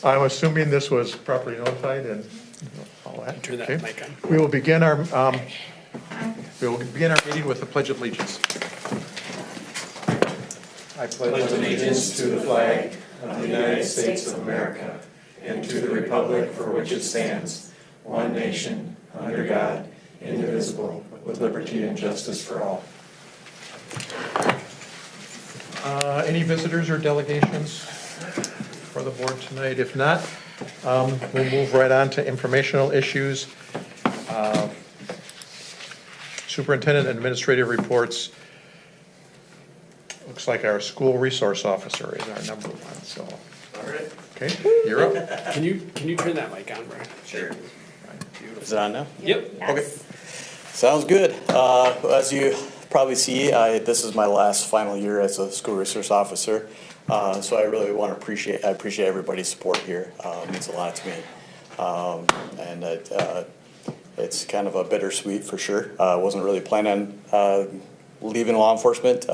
I'm assuming this was properly notified and all that. Turn that mic on. We will begin our meeting with the Pledge of Allegiance. I pledge allegiance to the flag of the United States of America and to the republic for which it stands, one nation, under God, indivisible, with liberty and justice for all. Any visitors or delegations for the board tonight? If not, we'll move right on to informational issues. Superintendent administrative reports. Looks like our school resource officer is our number one, so. All right. Okay, you're up. Can you turn that mic on, Brian? Sure. Is it on now? Yep. Okay. Sounds good. As you probably see, this is my last final year as a school resource officer. So I really want to appreciate everybody's support here. It means a lot to me. And it's kind of a bittersweet for sure. I wasn't really planning on leaving law enforcement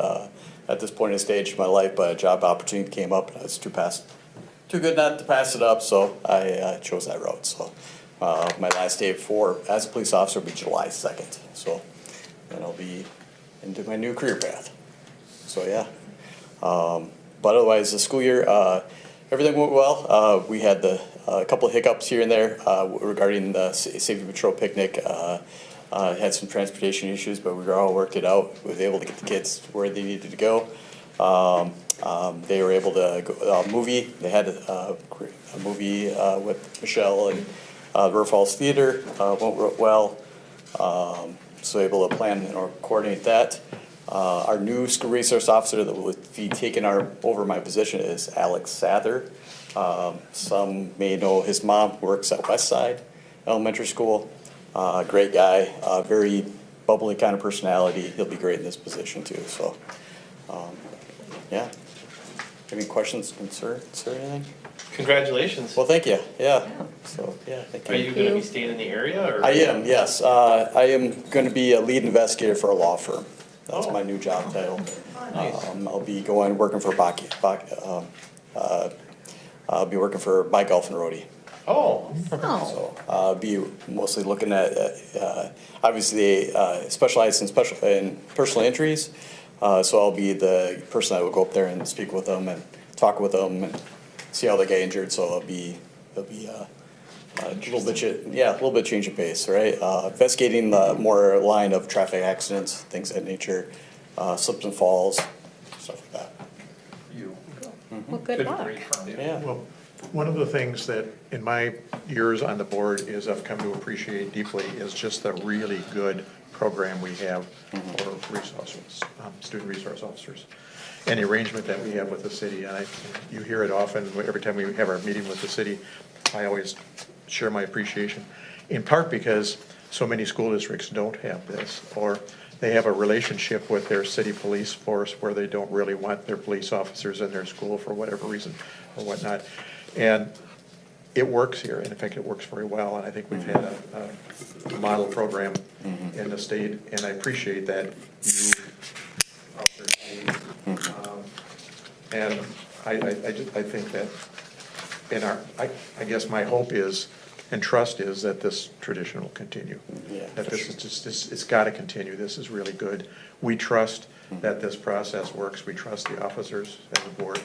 at this point in the stage of my life, but a job opportunity came up and I was too good not to pass it up, so I chose that route. So my last day as a police officer will be July 2nd. So then I'll be into my new career path. So yeah. But otherwise, the school year, everything went well. We had a couple of hiccups here and there regarding the Safety Patrol picnic. Had some transportation issues, but we all worked it out. We were able to get the kids where they needed to go. They were able to go movie. They had a movie with Michelle and River Falls Theater. Went well. So able to plan or coordinate that. Our new school resource officer that will be taking over my position is Alex Sather. Some may know his mom works at Westside Elementary School. Great guy, very bubbly kind of personality. He'll be great in this position too. So, yeah. Any questions, concerns, or anything? Congratulations. Well, thank you. Yeah. So, yeah, thank you. Are you going to be staying in the area? Or? I am, yes. I am going to be a lead investigator for a law firm. That's my new job title. Nice. I'll be working for I'll be working for By Golf and Roadie. Oh. So I'll be mostly looking at obviously they specialize in personal injuries. So I'll be the person that will go up there and speak with them and talk with them and see how they get injured. So it'll be a little bit change of pace, right? Investigating the more line of traffic accidents, things of that nature, slips and falls, stuff like that. Well, good luck. Yeah. Well, one of the things that in my years on the board is I've come to appreciate deeply is just the really good program we have for student resource officers, and the arrangement that we have with the city. And you hear it often every time we have our meeting with the city. I always share my appreciation, in part because so many school districts don't have this, or they have a relationship with their city police force where they don't really want their police officers in their school for whatever reason or whatnot. And it works here, and in fact it works very well, and I think we've had a model program in the state, and I appreciate that you out there. And I think that I guess my hope is and trust is that this tradition will continue. Yeah, that this is just it's got to continue. This is really good. We trust that this process works. We trust the officers as a board,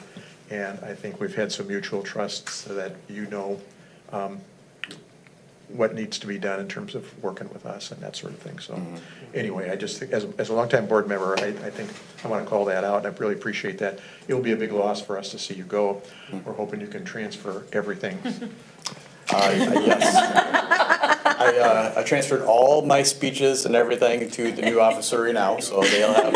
and I think we've had some mutual trust so that what needs to be done in terms of working with us and that sort of thing. So anyway, I just think as a longtime board member, I think I want to call that out, and I really appreciate that. It'll be a big loss for us to see you go. We're hoping you can transfer everything. Yes. I transferred all my speeches and everything to the new officer now, so they'll have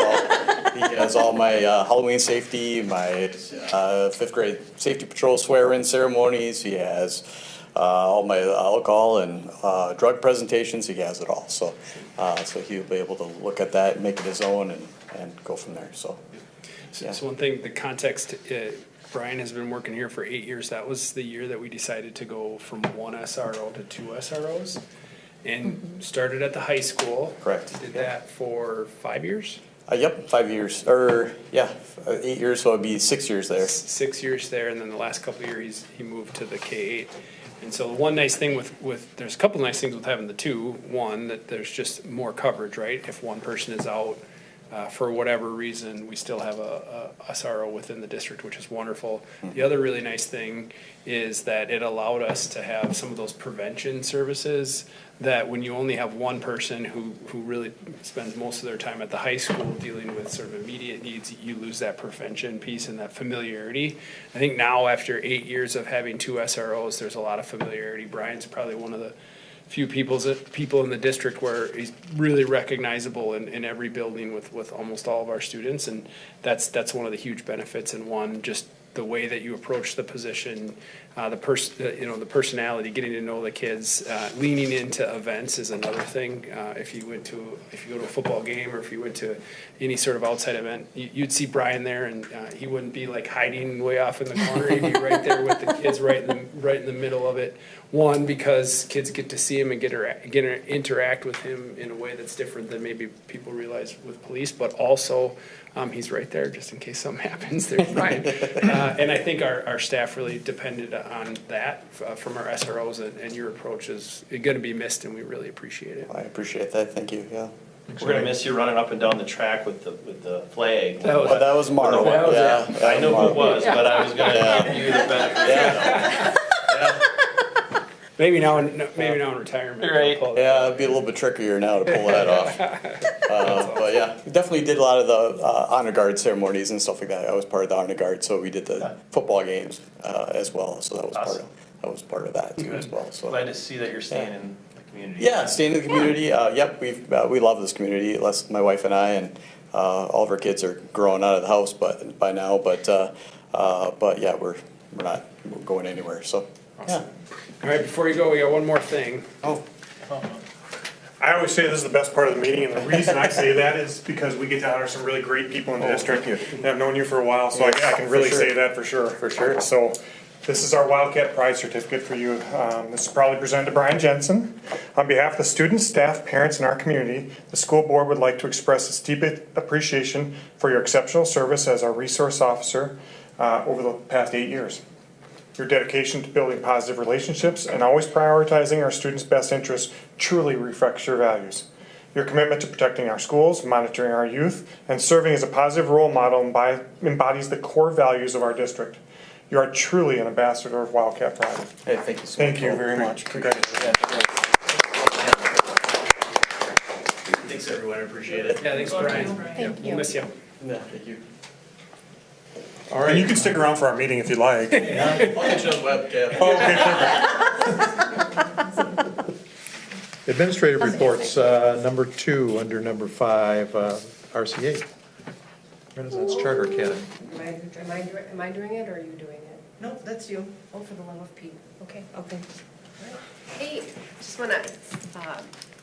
he has all my Halloween safety, my 5th grade safety patrol swear-in ceremonies. He has all my alcohol and drug presentations. He has it all, so he'll be able to look at that and make it his own and go from there. So one thing, the context. Brian has been working here for 8 years. That was the year that we decided to go from 1 SRO to 2 SROs, and started at the high school. Correct. Did that for 5 years. Yep, 5 years, or, yeah, 8 years, so it'd be 6 years there. 6 years there, and then the last couple of years he moved to the K-8. And so the one nice thing with there's a couple nice things with having the two. One, that there's just more coverage, right? If one person is out for whatever reason, we still have a SRO within the district, which is wonderful. The other really nice thing is that it allowed us to have some of those prevention services that when you only have one person who really spends most of their time at the high school dealing with sort of immediate needs, you lose that prevention piece and that familiarity. I think now after 8 years of having two SROs, there's a lot of familiarity. Brian's probably one of the few people in the district where he's really recognizable in every building with almost all of our students, and that's one of the huge benefits. And one, just the way that you approach the position, the personality, getting to know the kids, leaning into events is another thing. If you go to a football game, or if you went to any sort of outside event, you'd see Brian there, and he wouldn't be like hiding way off in the corner. He'd be right there with the kids, right in the middle of it. One, because kids get to see him and get to interact with him in a way that's different than maybe people realize with police, but also he's right there just in case something happens. There's Brian. And I think our staff really depended on that from our SROs, and your approach is going to be missed, and we really appreciate it. I appreciate that, thank you, yeah. We're gonna miss you running up and down the track with the flag. That was- But that was Mark, That was yeah. I know who it was, but I was gonna Yeah. give you the benefit. Maybe now in retirement. Right. we'll pull that Yeah, it'd be a little bit trickier now to pull that off. But yeah, we definitely did a lot of the honor guard ceremonies and stuff like that. I was part of the honor guard, so we did the football games as well. So that was part of that too as well. So Glad to see that you're staying in the community. yeah, staying in the community. Yep, we love this community. My wife and I, and all of our kids are growing out of the house, by now. But yeah, we're not going anywhere. So yeah. All right, before you go, we got one more thing. Oh. I always say this is the best part of the meeting, and the reason I say that is because we get to honor some really great people in the district. And I've known you for a while, so I can really say that for sure. For sure. So this is our Wildcat Pride Certificate for you. This is proudly presented to Brian Jensen. On behalf of the students, staff, parents, and our community, the school board would like to express its deep appreciation for your exceptional service as our resource officer over the past 8 years. Your dedication to building positive relationships and always prioritizing our students' best interests truly reflects your values. Your commitment to protecting our schools, monitoring our youth, and serving as a positive role model embodies the core values of our district. You are truly an ambassador of Wildcat Pride. Hey, thank you so much. Thank you very much. Congratulations. Thanks, everyone. I appreciate it. Yeah, thanks, Brian. Thank We'll you. miss you. Yeah, thank you. All right. And you can stick around for our meeting if you'd like. Yeah, I'll get you on the webcam. Okay, perfect. Administrative reports, number 2, under number 5, RCA, Renaissance Charter Academy. Am I doing it, or are you doing it? No, that's you. Oh, for the love of Pete. Okay. Hey, just want to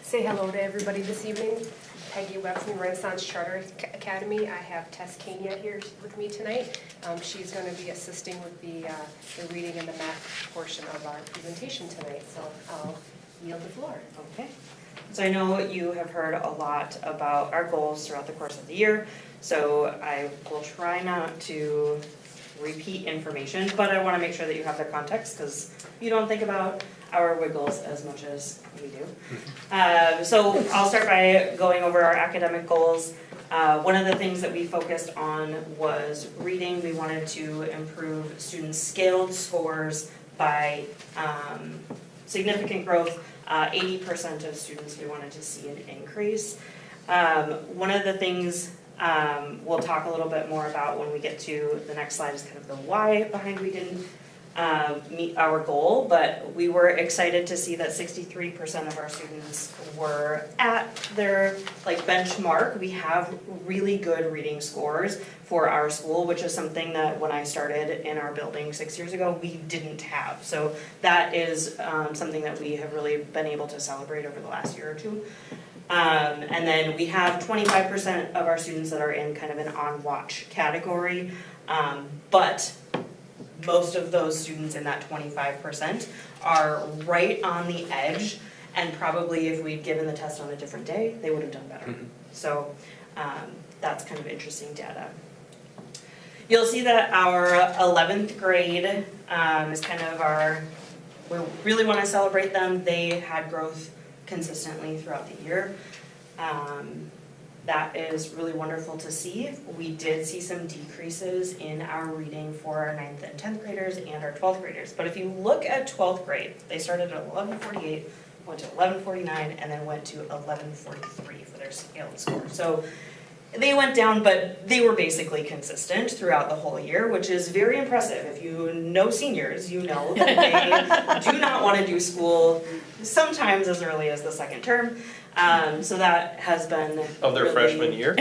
say hello to everybody this evening. Peggy Webb from Renaissance Charter Academy. I have Tess Kania here with me tonight. She's going to be assisting with the reading and the math portion of our presentation tonight, so I'll yield the floor. Okay. So I know you have heard a lot about our goals throughout the course of the year, so I will try not to repeat information, but I want to make sure that you have the context, because you don't think about our wiggles as much as we do. So I'll start by going over our academic goals. One of the things that we focused on was reading. We wanted to improve students' scaled scores by significant growth. 80% of students, we wanted to see an increase. One of the things we'll talk a little bit more about when we get to the next slide is kind of the why behind we didn't meet our goal, but we were excited to see that 63% of our students were at their benchmark. We have really good reading scores for our school, which is something that when I started in our building 6 years ago, we didn't have. So that is something that we have really been able to celebrate over the last year or two. And then we have 25% of our students that are in kind of an on-watch category, but most of those students in that 25% are right on the edge, and probably if we'd given the test on a different day, they would have done better. So that's kind of interesting data. You'll see that our 11th grade is kind of our, we really want to celebrate them. They had growth consistently throughout the year. That is really wonderful to see. We did see some decreases in our reading for our 9th and 10th graders and our 12th graders. But if you look at 12th grade, they started at 1148, went to 1149, and then went to 1143 for their scaled score. So they went down, but they were basically consistent throughout the whole year, which is very impressive. If you know seniors, you know that they do not want to do school sometimes as early as the second term. So that has been Of their really- freshman year?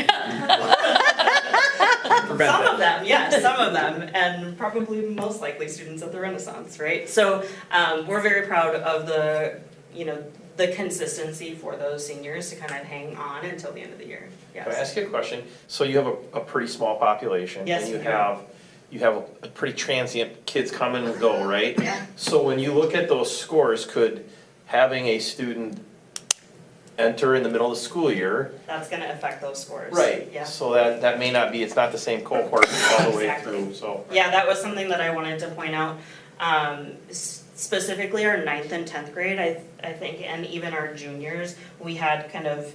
Some of them, yes, some of them, and probably most likely students at the Renaissance, right? So we're very proud of the, the consistency for those seniors to kind of hang on until the end of the year. Can I Yes. ask you a question? So you have a pretty small population. Yes, And you we do. have a pretty transient, kids come and go, right? Yeah. So when you look at those scores, could having a student enter in the middle of the school year? That's gonna affect those scores. Yeah. So that may not be, it's not the same cohort all the way Exactly. through, so. Yeah, that was something that I wanted to point out. Specifically our 9th and 10th grade, I think, and even our juniors, we had kind of,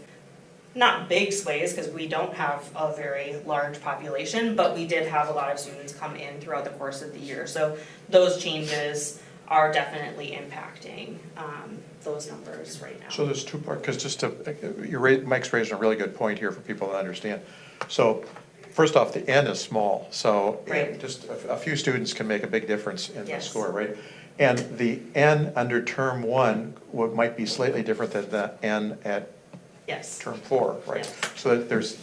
not big sways, because we don't have a very large population, but we did have a lot of students come in throughout the course of the year. So those changes are definitely impacting those numbers right now. So there's two parts, because just to, Mike's raising a really good point here for people to understand. So first off, the N is small, so Right. just a few students can make a big difference in the Yes. score, right? And the N under term 1 might be slightly different than the N at Yes. term 4, right? Yes. So that there's,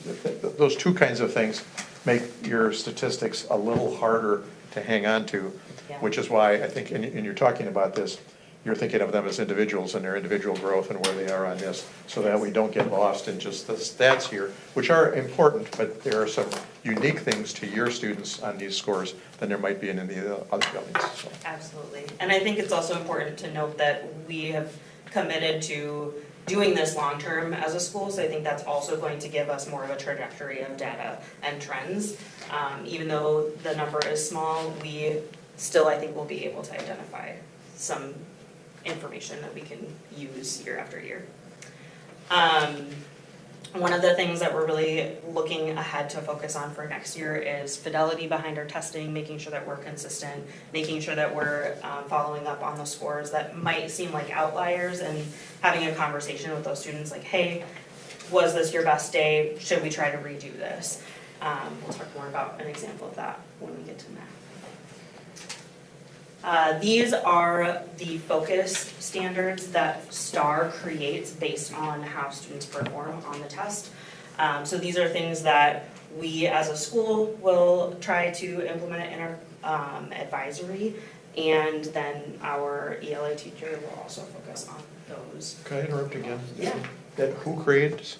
those two kinds of things make your statistics a little harder to hang on to, Yeah. which is why I think, and you're talking about this, you're thinking of them as individuals and their individual growth and where they are on this, so that we don't get lost in just the stats here, which are important, but there are some unique things to your students on these scores than there might be in any of the other buildings, so. Absolutely. And I think it's also important to note that we have committed to doing this long-term as a school, so I think that's also going to give us more of a trajectory of data and trends. Even though the number is small, we still, I think, will be able to identify some information that we can use year after year. One of the things that we're really looking ahead to focus on for next year is fidelity behind our testing, making sure that we're consistent, making sure that we're following up on the scores that might seem like outliers, and having a conversation with those students like, hey, was this your best day? Should we try to redo this? We'll talk more about an example of that when we get to math. These are the focus standards that STAR creates based on how students perform on the test. So these are things that we as a school will try to implement in our advisory, and then our ELA teacher will also focus on those. Can I interrupt again? Yeah. That who creates?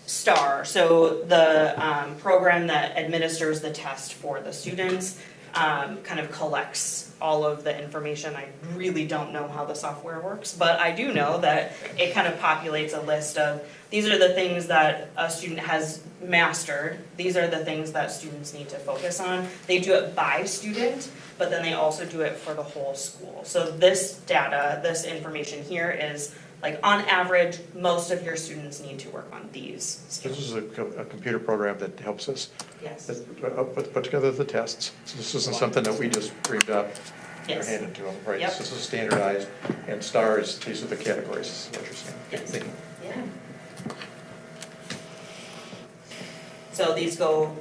STAR, so the program that administers the test for the students, kind of collects all of the information. I really don't know how the software works, but I do know that it kind of populates a list of, these are the things that a student has mastered, these are the things that students need to focus on. They do it by student, but then they also do it for the whole school. So this data, this information here is, like, on average, most of your students need to work on these skills. This is a computer program that helps us Yes. put together the tests. So this isn't something that we just dreamed up or Yes. handed to them, right? Yep. This is standardized, and stars, these are the categories, is what you're saying. Yes. Thinking. Yeah. So these go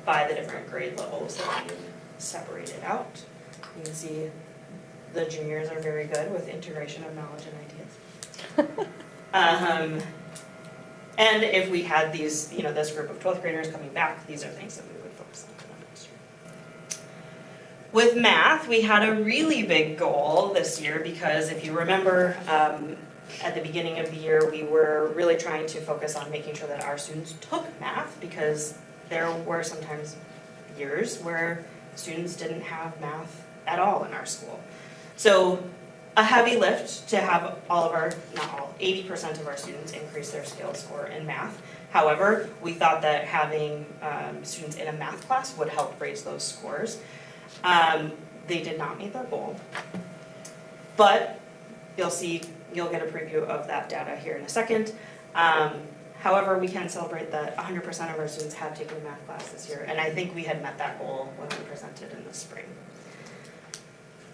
by the different grade levels that we've separated out. You can see the juniors are very good with integration of knowledge and ideas. And if we had these, this group of 12th graders coming back, these are things that we would focus on for them next year. With math, we had a really big goal this year because if you remember, at the beginning of the year, we were really trying to focus on making sure that our students took math, because there were sometimes years where students didn't have math at all in our school. So a heavy lift to have all of our, not all, 80% of our students increase their skills score in math However, we thought that having students in a math class would help raise those scores. They did not meet their goal. But you'll get a preview of that data here in a second. However, we can celebrate that 100% of our students have taken a math class this year, and I think we had met that goal when we presented in the spring.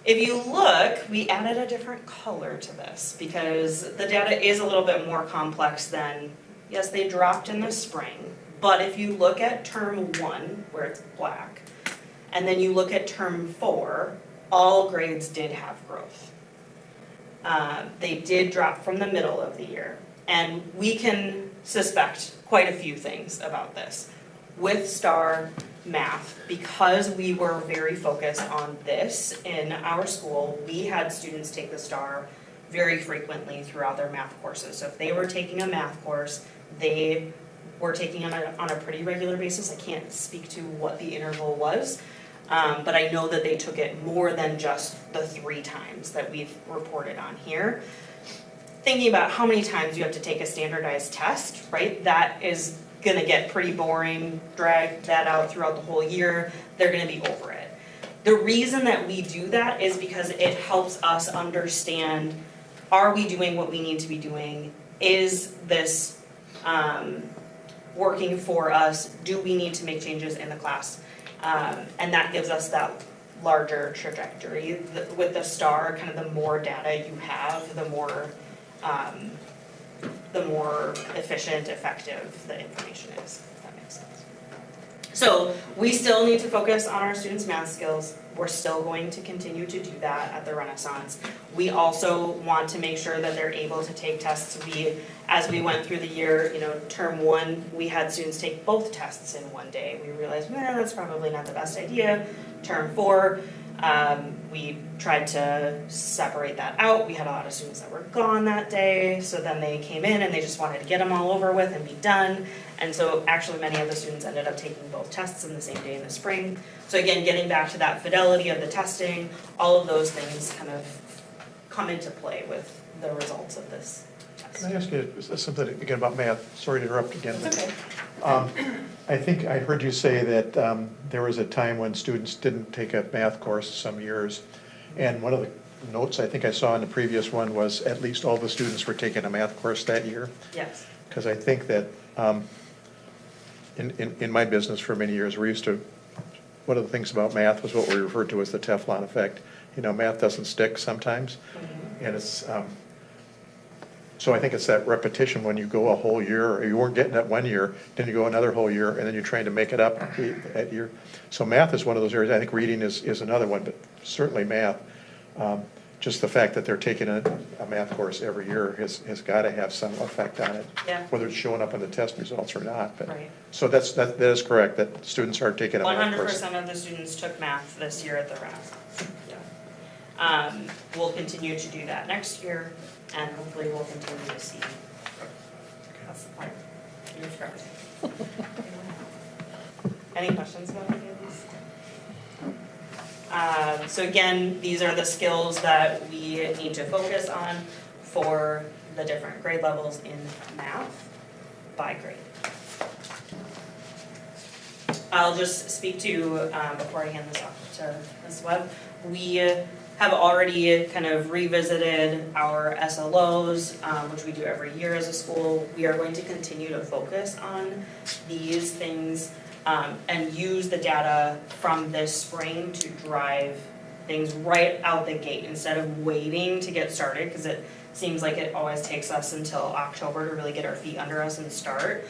If you look, we added a different color to this because the data is a little bit more complex than, yes, they dropped in the spring, but if you look at term 1, where it's black, and then you look at term 4, all grades did have growth. They did drop from the middle of the year, and we can suspect quite a few things about this. With STAR Math, because we were very focused on this in our school, we had students take the STAR very frequently throughout their math courses. So if they were taking a math course, they were taking it on a pretty regular basis. I can't speak to what the interval was, but I know that they took it more than just the 3 times that we've reported on here. Thinking about how many times you have to take a standardized test, right? That is gonna get pretty boring, drag that out throughout the whole year, they're gonna be over it. The reason that we do that is because it helps us understand, are we doing what we need to be doing? Is this working for us? Do we need to make changes in the class? And that gives us that larger trajectory. With the STAR, kind of the more data you have, the more efficient, effective the information is, if that makes sense. So we still need to focus on our students' math skills. We're still going to continue to do that at the Renaissance. We also want to make sure that they're able to take tests. As we went through the year, term 1, we had students take both tests in one day. We realized, that's probably not the best idea. Term 4, we tried to separate that out. We had a lot of students that were gone that day, so then they came in and they just wanted to get them all over with and be done. And so actually many of the students ended up taking both tests in the same day in the spring. So again, getting back to that fidelity of the testing, all of those things kind of come into play with the results of this test. Can I ask you something again about math? Sorry to interrupt again. It's okay. I think I heard you say that there was a time when students didn't take a math course some years. And one of the notes I think I saw in the previous one was at least all the students were taking a math course that year. Yes. Because I think that in my business for many years, we used to, one of the things about math was what we referred to as the Teflon effect. Math doesn't stick sometimes. Mm-hmm. And it's, so I think it's that repetition when you go a whole year, or you weren't getting it one year, then you go another whole year, and then you're trying to make it up that year. So math is one of those areas. I think reading is another one, but certainly math. Just the fact that they're taking a math course every year has got to have some effect on it. Yeah. Whether it's showing up in the test results or not. But, Right. so that is correct, that students are taking a math course. 100% of the students took math this year at the Renaissance. Yeah. We'll continue to do that next year, and hopefully we'll continue to see. That's the plan. Any questions about any of these? So again, these are the skills that we need to focus on for the different grade levels in math by grade. I'll just speak to, before I hand this off to Ms. Webb, we have already kind of revisited our SLOs, which we do every year as a school. We are going to continue to focus on these things and use the data from this spring to drive things right out the gate instead of waiting to get started, because it seems like it always takes us until October to really get our feet under us and start.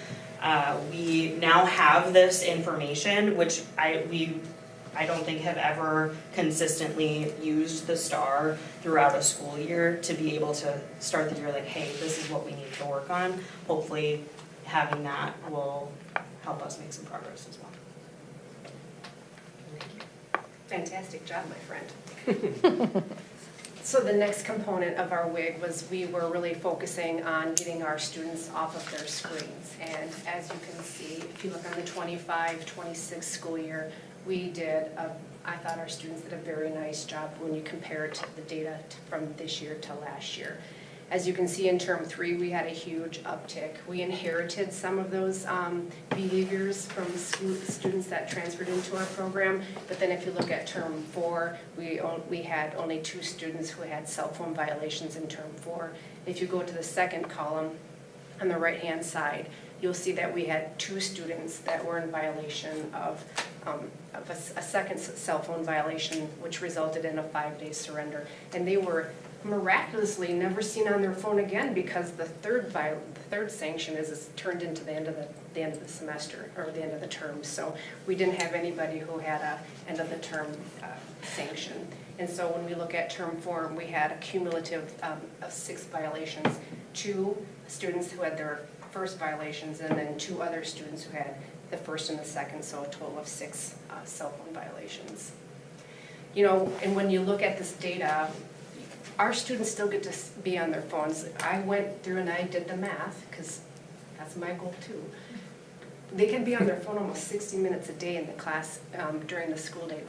We now have this information, which I don't think have ever consistently used the STAR throughout a school year to be able to start the year like, hey, this is what we need to work on. Hopefully having that will help us make some progress as well. Thank you. Fantastic job, my friend. So the next component of our WIG was we were really focusing on getting our students off of their screens. And as you can see, if you look on the 25-26 school year, I thought our students did a very nice job when you compare it to the data from this year to last year. As you can see in term 3, we had a huge uptick. We inherited some of those behaviors from students that transferred into our program, but then if you look at term 4, we had only 2 students who had cell phone violations in term 4. If you go to the second column on the right-hand side, you'll see that we had 2 students that were in violation of a second cell phone violation, which resulted in a 5-day surrender. And they were miraculously never seen on their phone again because the third sanction is turned into the end of the semester or the end of the term. So we didn't have anybody who had a end of the term sanction. And so when we look at term 4, we had a cumulative of 6 violations, 2 students who had their first violations, and then 2 other students who had the first and the second, so a total of 6 cell phone violations. You know, and when you look at this data, our students still get to be on their phones. I went through and I did the math, because that's my goal too. They can be on their phone almost 60 minutes a day in the class during the school day,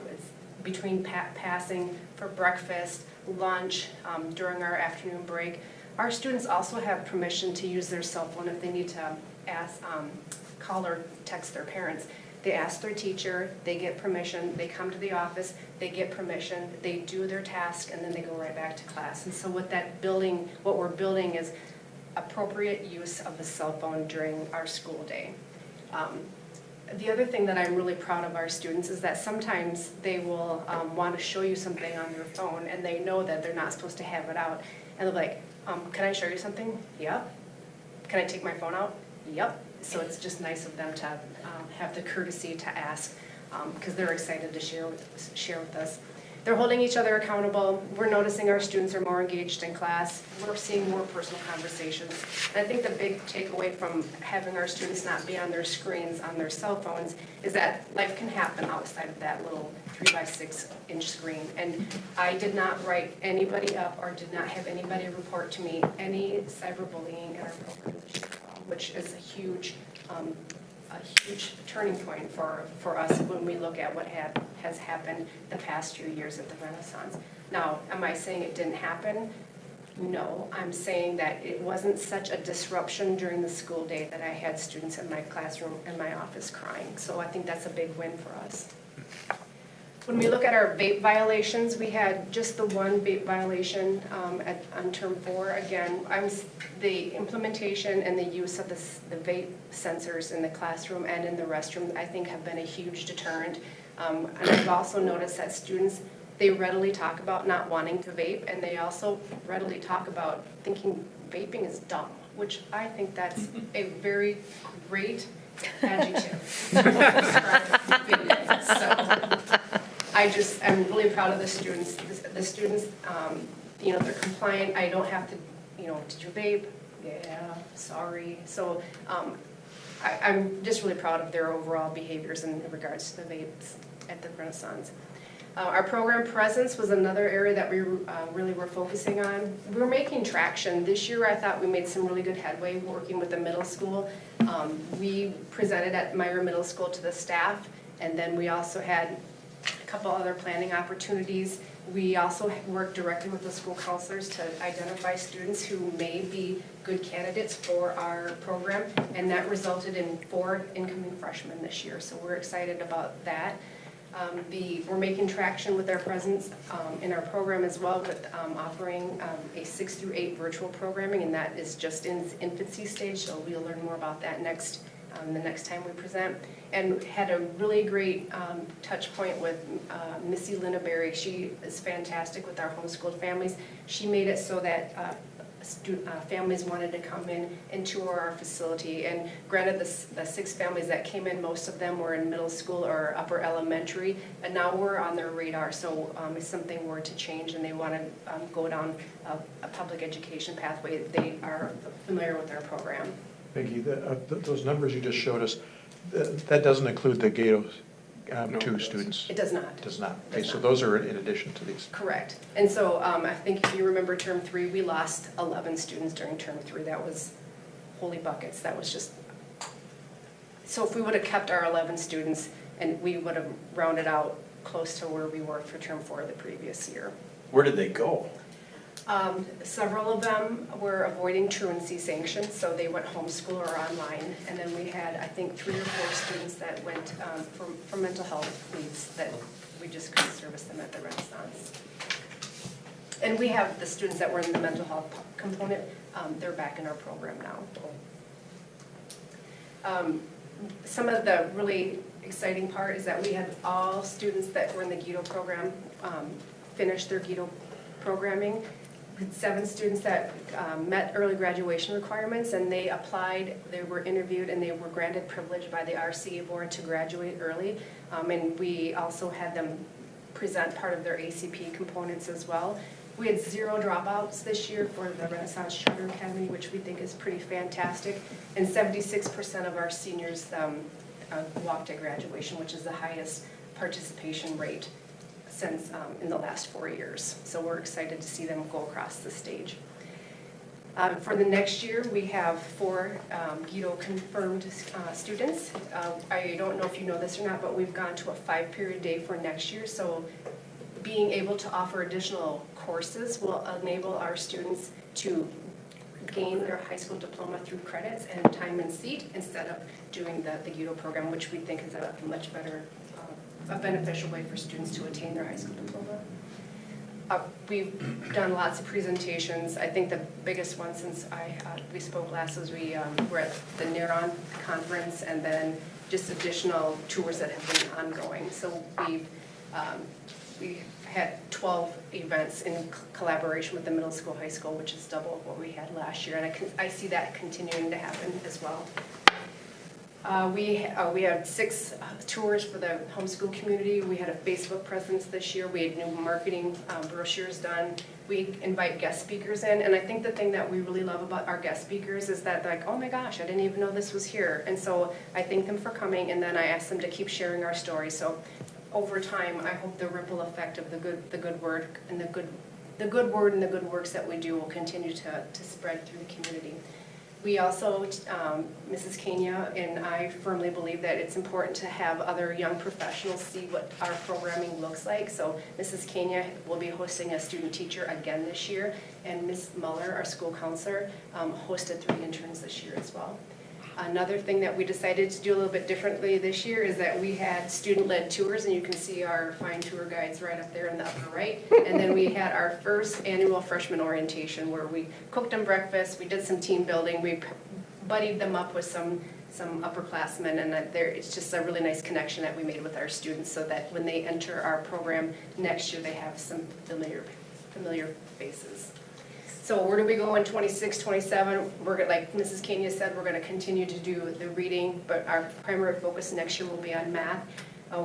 between passing, for breakfast, lunch, during our afternoon break. Our students also have permission to use their cell phone if they need to call or text their parents. They ask their teacher, they get permission, they come to the office, they get permission, they do their task, and then they go right back to class. And so what we're building is appropriate use of the cell phone during our school day. The other thing that I'm really proud of our students is that sometimes they will want to show you something on their phone, and they know that they're not supposed to have it out. And they're like, can I show you something? Yep. Can I take my phone out? Yep. So it's just nice of them to have the courtesy to ask, because they're excited to share with us. They're holding each other accountable. We're noticing our students are more engaged in class. We're seeing more personal conversations. And I think the big takeaway from having our students not be on their screens, on their cell phones, is that life can happen outside of that little 3-by-6-inch screen. And I did not write anybody up or did not have anybody report to me any cyberbullying in our program this year, which is a huge turning point for us when we look at what has happened the past few years at the Renaissance. Now, am I saying it didn't happen? No, I'm saying that it wasn't such a disruption during the school day that I had students in my classroom and my office crying. So I think that's a big win for us. When we look at our vape violations, we had just the 1 vape violation on term 4. Again, the implementation and the use of the vape sensors in the classroom and in the restroom, I think, have been a huge deterrent. And I've also noticed that students, they readily talk about not wanting to vape, and they also readily talk about thinking vaping is dumb, which I think that's a very great adjective to describe vaping. So I'm really proud of the students. The students, you know, they're compliant. I don't have to, you know, did you vape? Yeah, sorry. So I'm just really proud of their overall behaviors in regards to the vapes at the Renaissance. Our program presence was another area that we really were focusing on. We were making traction. This year I thought we made some really good headway working with the middle school. We presented at Myra Middle School to the staff, and then we also had a couple other planning opportunities. We also worked directly with the school counselors to identify students who may be good candidates for our program, and that resulted in 4 incoming freshmen this year, so we're excited about that. We're making traction with our presence in our program as well with offering a 6 through 8 virtual programming, and that is just in its infancy stage, so we'll learn more about that the next time we present. And had a really great touch point with Missy Linnaberry. She is fantastic with our homeschooled families. She made it so that families wanted to come in and tour our facility. And granted, the 6 families that came in, most of them were in middle school or upper elementary, and now we're on their radar. So if something were to change and they want to go down a public education pathway, they are familiar with our program. Vicki, those numbers you just showed us, that doesn't include the Gatos 2 students? It does not. It does not. Okay, so those are in addition to these? Correct. And so I think if you remember term 3, we lost 11 students during term 3. That was holy buckets. That was just, so if we would have kept our 11 students, and we would have rounded out close to where we were for term 4 the previous year. Where did they go? Several of them were avoiding truancy sanctions, so they went homeschool or online. And then we had, I think, 3 or 4 students that went for mental health needs that we just couldn't service them at the Renaissance. And we have the students that were in the mental health component, they're back in our program now. Some of the really exciting part is that we had all students that were in the GITO program finish their GITO programming. We had 7 students that met early graduation requirements, and they applied, they were interviewed, and they were granted privilege by the RCA board to graduate early. And we also had them present part of their ACP components as well. We had 0 dropouts this year for the Renaissance Charter Academy, which we think is pretty fantastic. And 76% of our seniors walked at graduation, which is the highest participation rate since in the last 4 years. So we're excited to see them go across the stage. For the next year, we have 4 GITO confirmed students. I don't know if you know this or not, but we've gone to a 5-period day for next year. So being able to offer additional courses will enable our students to gain their high school diploma through credits and time and seat instead of doing the GITO program, which we think is a much better, a beneficial way for students to attain their high school diploma. We've done lots of presentations. I think the biggest one since we spoke last was we were at the NERON conference, and then just additional tours that have been ongoing. So we had 12 events in collaboration with the middle school, high school, which is double what we had last year, and I see that continuing to happen as well. We had 6 tours for the homeschool community. We had a Facebook presence this year. We had new marketing brochures done. We invite guest speakers in, and I think the thing that we really love about our guest speakers is that they're like, oh my gosh, I didn't even know this was here. And so I thank them for coming, and then I ask them to keep sharing our story. So over time, I hope the ripple effect of the good word and the good word and the good works that we do will continue to spread through the community. We also, Mrs. Kenya and I firmly believe that it's important to have other young professionals see what our programming looks like. So Mrs. Kenya will be hosting a student teacher again this year, and Ms. Muller, our school counselor, hosted 3 interns this year as well. Another thing that we decided to do a little bit differently this year is that we had student-led tours, and you can see our fine tour guides right up there in the upper right. And then we had our first annual freshman orientation where we cooked them breakfast, we did some team building, we buddied them up with some upperclassmen, and it's just a really nice connection that we made with our students so that when they enter our program next year, they have some familiar faces. So where do we go in 26, 27? We're, like Mrs. Kenya said, we're going to continue to do the reading, but our primary focus next year will be on math.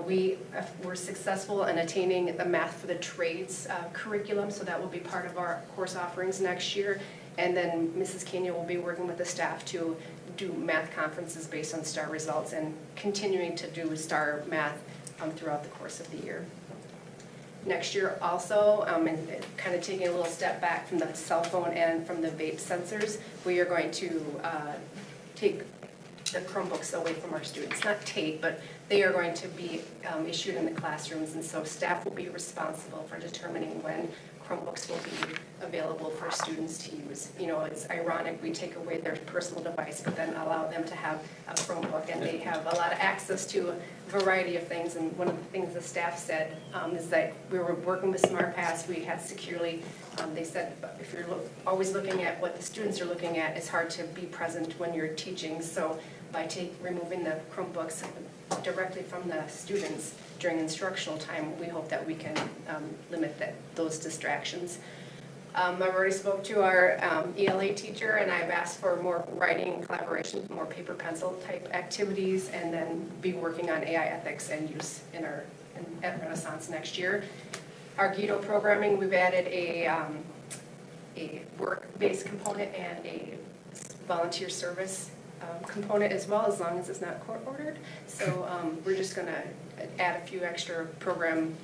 We were successful in attaining the math for the trades curriculum, so that will be part of our course offerings next year. And then Mrs. Kenya will be working with the staff to do math conferences based on STAR results and continuing to do STAR math throughout the course of the year. Next year also, and kind of taking a little step back from the cell phone and from the vape sensors, we are going to take the Chromebooks away from our students. Not take, but they are going to be issued in the classrooms, and so staff will be responsible for determining when Chromebooks will be available for students to use. You know, it's ironic, we take away their personal device, but then allow them to have a Chromebook, and they have a lot of access to a variety of things. And one of the things the staff said is that we were working with SmartPass, we had securely, they said if you're always looking at what the students are looking at, it's hard to be present when you're teaching. So by removing the Chromebooks directly from the students during instructional time, we hope that we can limit those distractions. I've already spoke to our ELA teacher, and I've asked for more writing collaboration, more paper pencil type activities, and then be working on AI ethics and use at Renaissance next year. Our GITO programming, we've added a work-based component and a volunteer service component as well, as long as it's not court-ordered. So we're just going to add a few extra program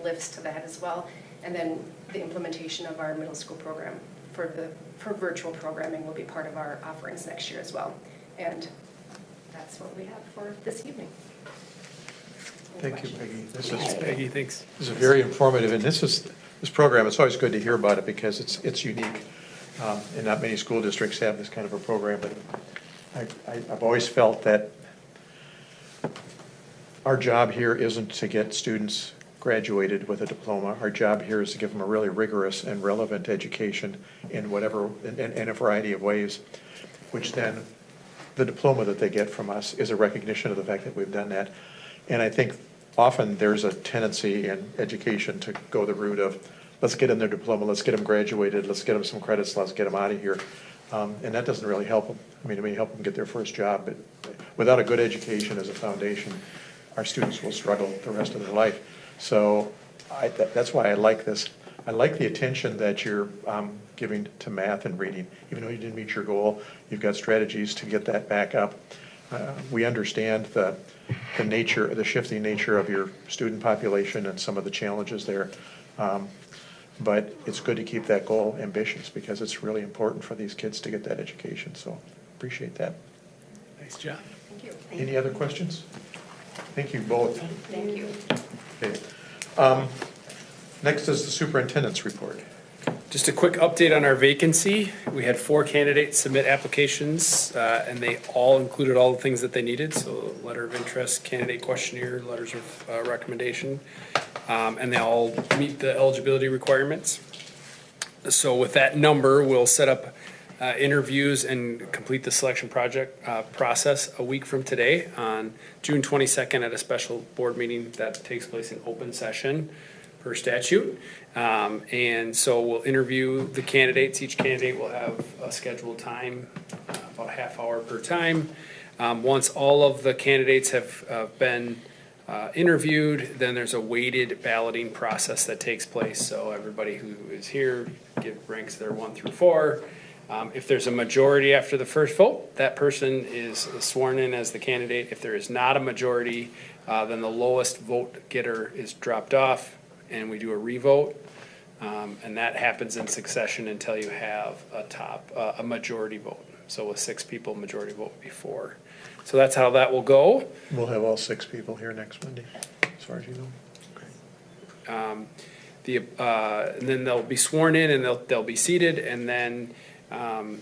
lifts to that as well. And then the implementation of our middle school program for virtual programming will be part of our offerings next year as well. And that's what we have for this evening. Thank you, Peggy. Peggy, thanks. This is very informative, and this is this program, it's always good to hear about it because it's unique. And not many school districts have this kind of a program, but I've always felt that our job here isn't to get students graduated with a diploma. Our job here is to give them a really rigorous and relevant education in a variety of ways, which then the diploma that they get from us is a recognition of the fact that we've done that. And I think often there's a tendency in education to go the route of, let's get them their diploma, let's get them graduated, let's get them some credits, let's get them out of here. And that doesn't really help them. I mean, it may help them get their first job, but without a good education as a foundation, our students will struggle the rest of their life. So that's why I like this. I like the attention that you're giving to math and reading. Even though you didn't meet your goal, you've got strategies to get that back up. We understand the shifting nature of your student population and some of the challenges there. But it's good to keep that goal ambitious because it's really important for these kids to get that education. So appreciate that. Nice job. Thank you. Any other questions? Thank you both. Thank you. Okay. Next is the superintendent's report. Just a quick update on our vacancy. We had 4 candidates submit applications, and they all included all the things that they needed. So letter of interest, candidate questionnaire, letters of recommendation, and they all meet the eligibility requirements. So with that number, we'll set up interviews and complete the selection process a week from today on June 22nd at a special board meeting that takes place in open session per statute. And so we'll interview the candidates. Each candidate will have a scheduled time, about a half hour per time. Once all of the candidates have been interviewed, then there's a weighted balloting process that takes place. So everybody who is here ranks their 1 through 4. If there's a majority after the first vote, that person is sworn in as the candidate. If there is not a majority, then the lowest vote getter is dropped off, and we do a revote. And that happens in succession until you have a majority vote. So with 6 people, majority vote would be 4. So that's how that will go. We'll have all 6 people here next Monday, as far as you know. Okay. And then they'll be sworn in and they'll be seated, and then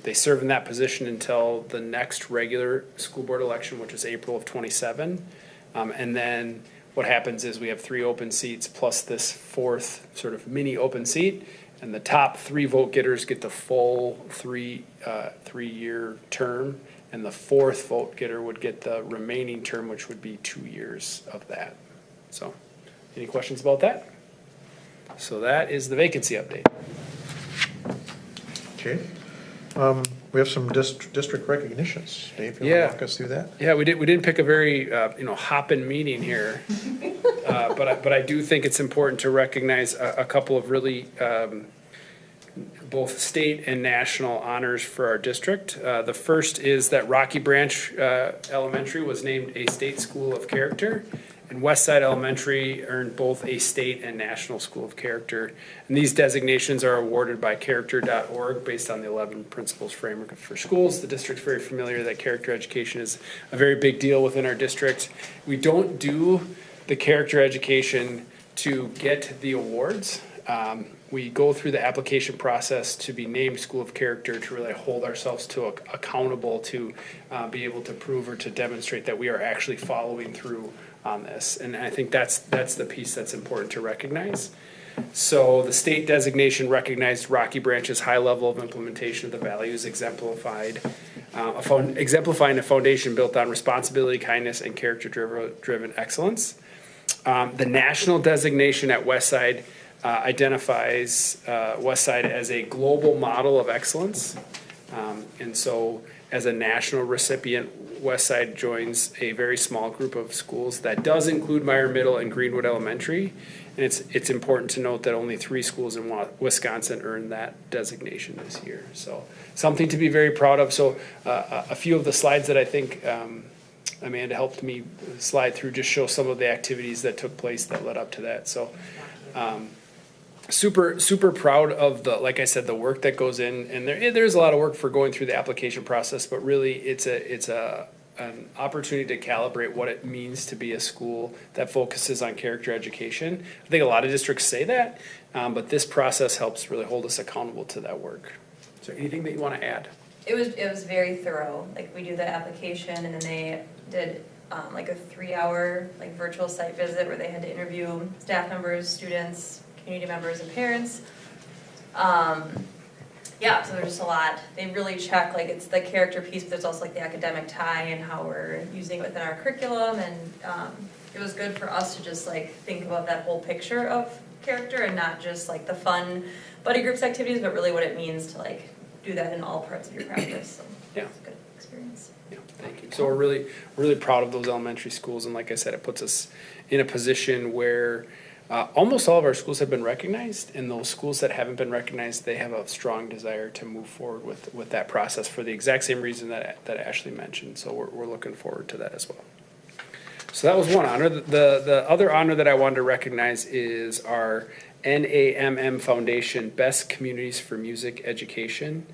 they serve in that position until the next regular school board election, which is April of '27. And then what happens is we have 3 open seats plus this 4th sort of mini open seat, and the top 3 vote getters get the full 3-year term, and the 4th vote getter would get the remaining term, which would be 2 years of that. So, any questions about that? So that is the vacancy update. Okay. We have some district recognitions. Dave, you want to walk us through that? Yeah, we didn't pick a very hopping meeting here, but I do think it's important to recognize a couple of really both state and national honors for our district. The first is that Rocky Branch Elementary was named a state school of character, and Westside Elementary earned both a state and national school of character. And these designations are awarded by character.org based on the 11 principles framework for schools. The district's very familiar that character education is a very big deal within our district. We don't do the character education to get the awards. We go through the application process to be named School of Character to really hold ourselves to accountable to be able to prove or to demonstrate that we are actually following through on this. And I think that's the piece that's important to recognize. So the state designation recognized Rocky Branch's high level of implementation of the values exemplifying a foundation built on responsibility, kindness, and character-driven excellence. The national designation at Westside identifies Westside as a global model of excellence. And so as a national recipient, Westside joins a very small group of schools that does include Meyer Middle and Greenwood Elementary. And it's important to note that only 3 schools in Wisconsin earned that designation this year. So something to be very proud of. So a few of the slides that I think Amanda helped me slide through just show some of the activities that took place that led up to that. So super proud of like I said, the work that goes in, and there's a lot of work for going through the application process, but really it's a an opportunity to calibrate what it means to be a school that focuses on character education. I think a lot of districts say that, but this process helps really hold us accountable to that work. Is there anything that you want to add? It was very thorough. Like, we do the application, and then they did like a 3-hour like virtual site visit where they had to interview staff members, students, community members, and parents. Yeah, so there's just a lot. They really check, like, it's the character piece, but there's also like the academic tie and how we're using it within our curriculum. And it was good for us to just like think about that whole picture of character and not just like the fun buddy groups activities, but really what it means to like do that in all parts of your practice. So Yeah. it's a good experience. Yeah, thank you. So we're really proud of those elementary schools, and like I said, it puts us in a position where almost all of our schools have been recognized, and those schools that haven't been recognized, they have a strong desire to move forward with that process for the exact same reason that Ashley mentioned. So we're looking forward to that as well. So that was one honor. The other honor that I wanted to recognize is our NAMM Foundation Best Communities for Music Education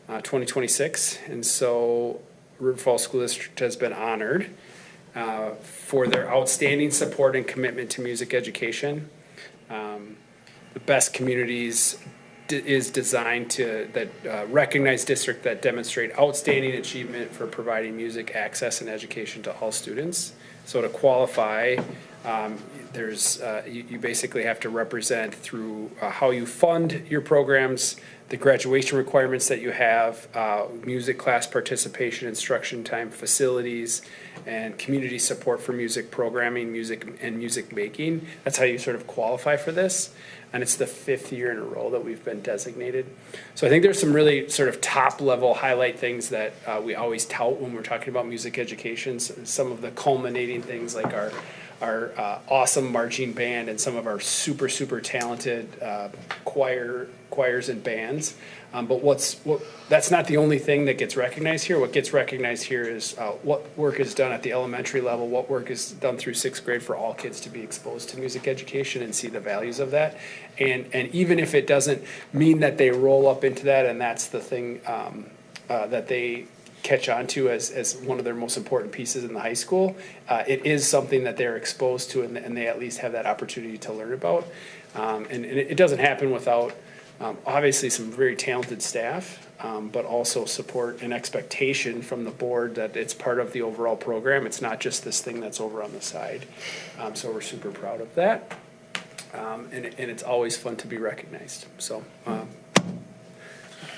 2026. And so River Falls School District has been honored for their outstanding support and commitment to music education. The Best Communities is designed to recognize districts that demonstrate outstanding achievement for providing music access and education to all students. So to qualify, you basically have to represent through how you fund your programs, the graduation requirements that you have, music class participation, instruction time, facilities, and community support for music programming, music making. That's how you sort of qualify for this. And it's the 5th year in a row that we've been designated. So I think there's some really sort of top level highlight things that we always tout when we're talking about music education. So some of the culminating things like our awesome marching band and some of our super talented choirs and bands. But that's not the only thing that gets recognized here. What gets recognized here is what work is done at the elementary level, what work is done through 6th grade for all kids to be exposed to music education and see the values of that. And even if it doesn't mean that they roll up into that and that's the thing that they catch on to as one of their most important pieces in the high school, it is something that they're exposed to and they at least have that opportunity to learn about. And it doesn't happen without obviously some very talented staff, but also support and expectation from the board that it's part of the overall program. It's not just this thing that's over on the side. So we're super proud of that. And it's always fun to be recognized. So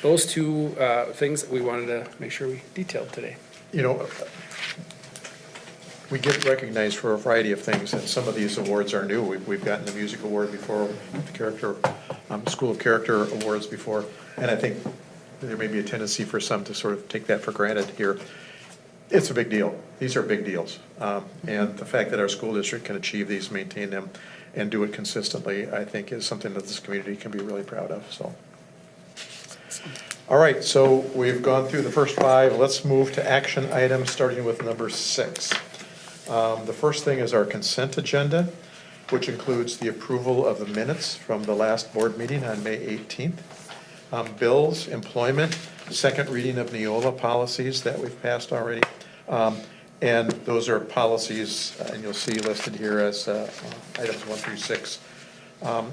those two things that we wanted to make sure we detailed today. You know, we get recognized for a variety of things, and some of these awards are new. We've gotten the music award before, the character, School of Character awards before, and I think there may be a tendency for some to sort of take that for granted here. It's a big deal. These are big deals. And the fact that our school district can achieve these, maintain them, and do it consistently, I think is something that this community can be really proud of, so. All right, so we've gone through the first 5. Let's move to action items, starting with number 6. The first thing is our consent agenda, which includes the approval of the minutes from the last board meeting on May 18th. Bills, employment, second reading of Neola policies that we've passed already. And those are policies, and you'll see listed here as items 1 through 6.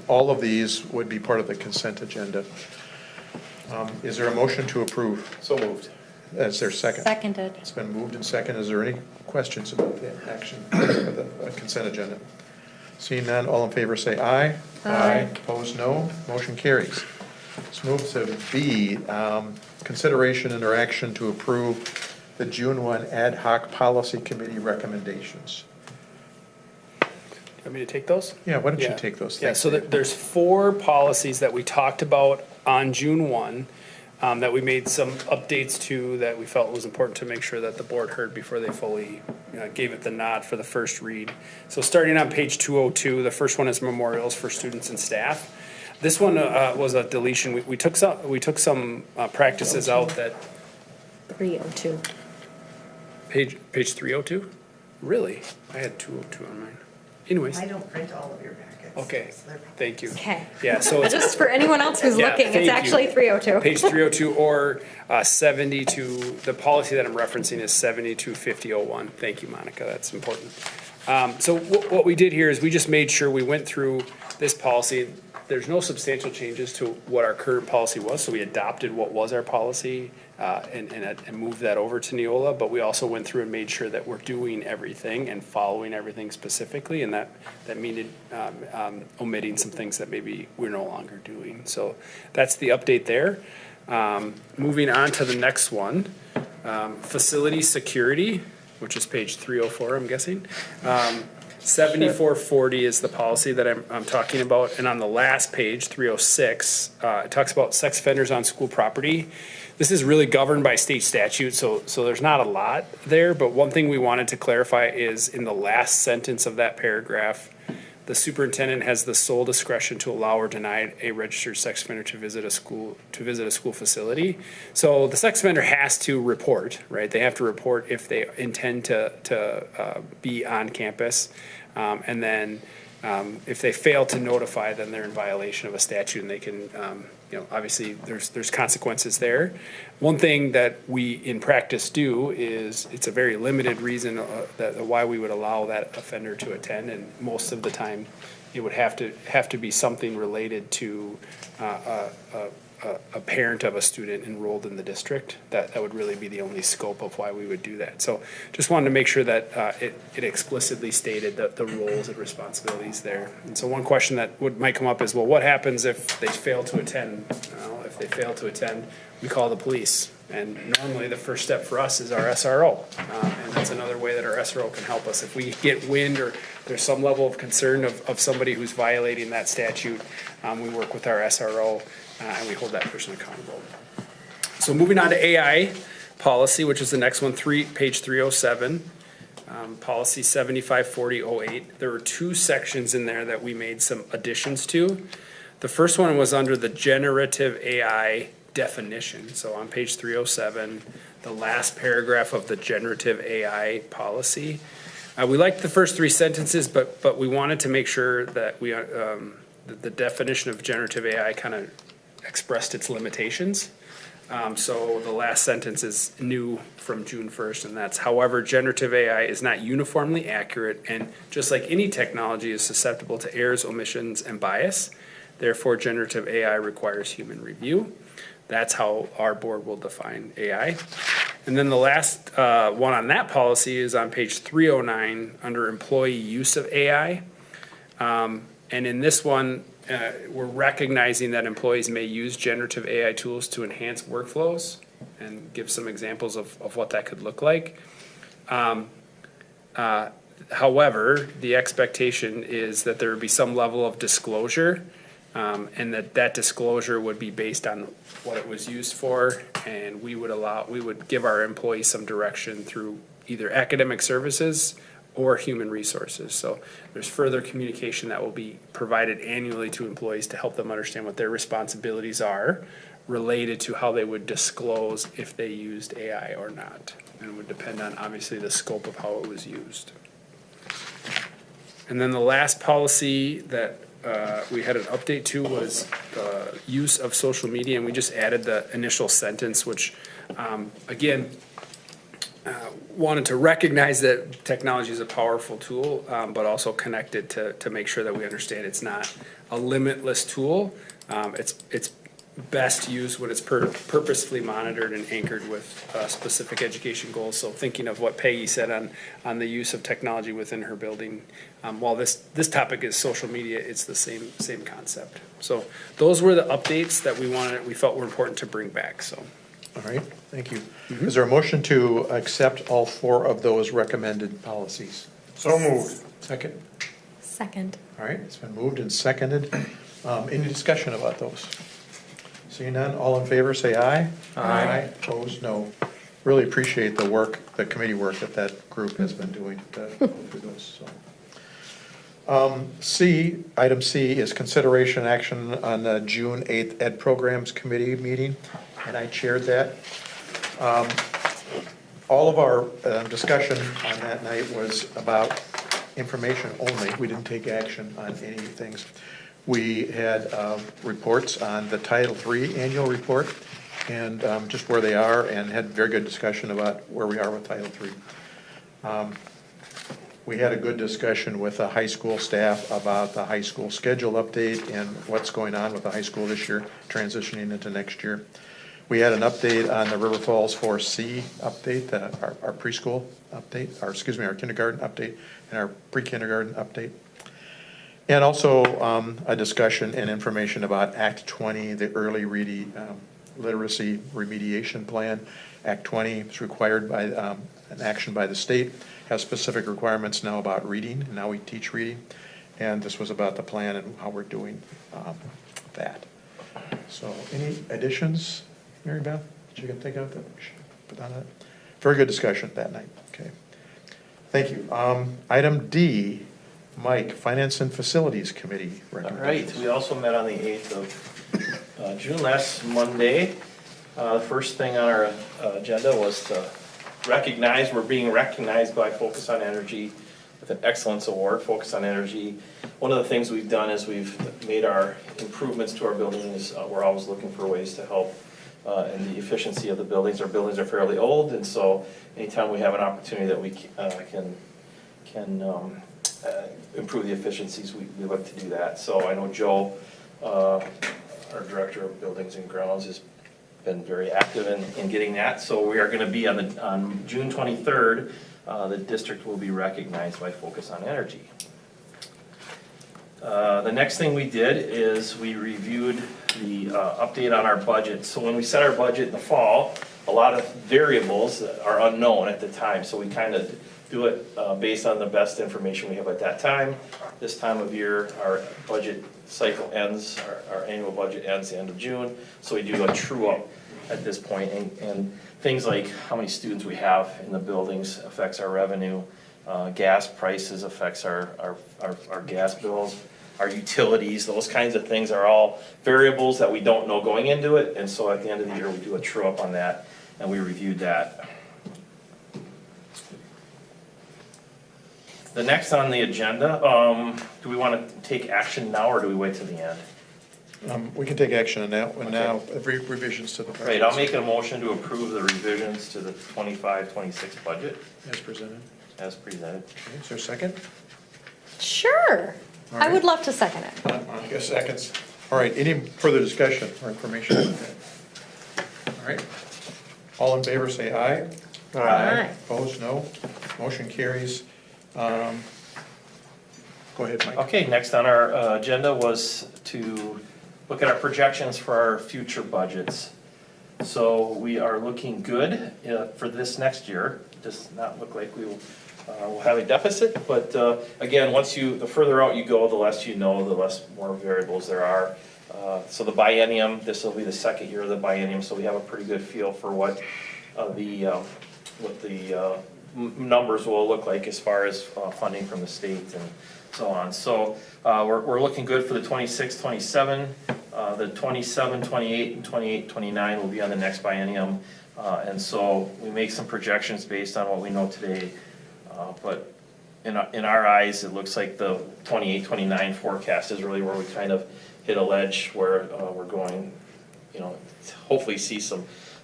All of these would be part of the consent agenda. Is there a motion to approve? So moved. Is there a second? Seconded. It's been moved and seconded. Is there any questions about the action of the consent agenda? Seeing none, all in favor say aye. Aye. Opposed, no. Motion carries. Let's move to B, consideration and or action to approve the June 1 ad hoc policy committee recommendations. You want me to take those? Yeah, why don't you Yeah. take those? Yeah, Thanks, so Dave. there's 4 policies that we talked about on June 1 that we made some updates to that we felt was important to make sure that the board heard before they fully gave it the nod for the first read. So starting on page 202, the first one is memorials for students and staff. This one was a deletion. We took some practices out that 302. page 302. Really, I had 202 on mine. Anyways. I don't print all of your packets. Okay, thank you. Okay. Yeah, so it's Just for anyone else who's Yeah, looking, thank it's you. actually 302. page 302 or 72, the policy that I'm referencing is 725001. Thank you, Monica, that's important. So what we did here is we just made sure we went through this policy. There's no substantial changes to what our current policy was, so we adopted what was our policy and moved that over to Neola, but we also went through and made sure that we're doing everything and following everything specifically, and that needed omitting some things that maybe we're no longer doing. So that's the update there. Moving on to the next one, facility security, which is page 304, I'm guessing. 7440 is the policy that I'm talking about, and on the last page, 306, it talks about sex offenders on school property. This is really governed by state statute, so there's not a lot there, but one thing we wanted to clarify is in the last sentence of that paragraph, the superintendent has the sole discretion to allow or deny a registered sex offender to visit a school facility. So the sex offender has to report, right? They have to report if they intend to be on campus, and then if they fail to notify, then they're in violation of a statute, and they can, obviously there's consequences there. One thing that we in practice do is it's a very limited reason that why we would allow that offender to attend, and most of the time it would have to be something related to a parent of a student enrolled in the district. That would really be the only scope of why we would do that. So just wanted to make sure that it explicitly stated the roles and responsibilities there. And so one question that might come up is, well, what happens if they fail to attend? Well, if they fail to attend, we call the police. And normally the first step for us is our SRO. And that's another way that our SRO can help us. If we get wind or there's some level of concern of somebody who's violating that statute, we work with our SRO and we hold that person accountable. So moving on to AI policy, which is the next one, page 307, policy 754008. There were two sections in there that we made some additions to. The first one was under the generative AI definition. So on page 307, the last paragraph of the generative AI policy. We liked the first three sentences, but we wanted to make sure that the definition of generative AI kind of expressed its limitations. So the last sentence is new from June 1st, and that's, however, generative AI is not uniformly accurate, and just like any technology is susceptible to errors, omissions, and bias. Therefore, generative AI requires human review. That's how our board will define AI. And then the last one on that policy is on page 309 under employee use of AI. And in this one, we're recognizing that employees may use generative AI tools to enhance workflows and give some examples of what that could look like. However, the expectation is that there would be some level of disclosure, and that disclosure would be based on what it was used for, and we would give our employees some direction through either academic services or human resources. So there's further communication that will be provided annually to employees to help them understand what their responsibilities are related to how they would disclose if they used AI or not. And it would depend on, obviously, the scope of how it was used. And then the last policy that we had an update to was use of social media, and we just added the initial sentence, which, again, wanted to recognize that technology is a powerful tool, but also connect it to make sure that we understand it's not a limitless tool. It's best used when it's purposefully monitored and anchored with specific education goals. So thinking of what Peggy said on the use of technology within her building, while this topic is social media, it's the same concept. So those were the updates that we felt were important to bring back. So. All right, thank you. Is there a motion to accept all four of those recommended policies? So moved. Second? Second. All right, it's been moved and seconded. Any discussion about those? Seeing none, all in favor, say aye. Aye. Opposed, no. Really appreciate the work, the committee work that group has been doing to go through this. So. Item C is consideration action on the June 8th Ed Programs Committee meeting, and I chaired that. All of our discussion on that night was about information only. We didn't take action on any things. We had reports on the Title III annual report and just where they are, and had very good discussion about where we are with Title III. We had a good discussion with the high school staff about the high school schedule update and what's going on with the high school this year, transitioning into next year. We had an update on the River Falls 4C update, our preschool update, our kindergarten update, and our pre-kindergarten update. And also a discussion and information about Act 20, the early literacy remediation plan. Act 20 is required by an action by the state, has specific requirements now about reading, and now we teach reading. And this was about the plan and how we're doing that. So any additions, Mary Beth, that you can think of that we should put on it? Very good discussion that night, okay. Thank you. Item D, Mike, Finance and Facilities Committee All recommendations. right, we also met on the 8th of June, last Monday. The first thing on our agenda was to recognize, we're being recognized by Focus on Energy with an Excellence Award. Focus on Energy, one of the things we've done is we've made our improvements to our buildings. We're always looking for ways to help in the efficiency of the buildings. Our buildings are fairly old, and so anytime we have an opportunity that we can improve the efficiencies, we look to do that. So I know Joe, our Director of Buildings and Grounds, has been very active in getting that. So we are gonna be on June 23rd, the district will be recognized by Focus on Energy. The next thing we did is we reviewed the update on our budget. So when we set our budget in the fall, a lot of variables are unknown at the time. So we kind of do it based on the best information we have at that time. This time of year, our budget cycle ends, our annual budget ends the end of June. So we do a true up at this point, and things like how many students we have in the buildings affects our revenue. Gas prices affects our gas bills. Our utilities, those kinds of things are all variables that we don't know going into it. And so at the end of the year, we do a true up on that, and we reviewed that. The next on the agenda, do we want to take action now, or do we wait till the end? We can take action on that one now, revisions to the. Right, I'll make a motion to approve the revisions to the 25-26 budget As presented. as presented. Okay, is there a second? Sure. All I right. would love to second it. Monica seconds. All right, any further discussion or information on that? All right, all in favor say aye. Aye. Opposed, no. Motion carries. Go ahead, Mike. Okay, next on our agenda was to look at our projections for our future budgets. So we are looking good for this next year. Does not look like we will have a deficit, but again, the further out you go, the less you know, the less more variables there are. So the biennium, this will be the second year of the biennium, so we have a pretty good feel for what the numbers will look like as far as funding from the state and so on. So we're looking good for the 26, 27, the 27, 28, and 28, 29 will be on the next biennium. And so we make some projections based on what we know today. But in our eyes, it looks like the 28, 29 forecast is really where we kind of hit a ledge where we're going, hopefully see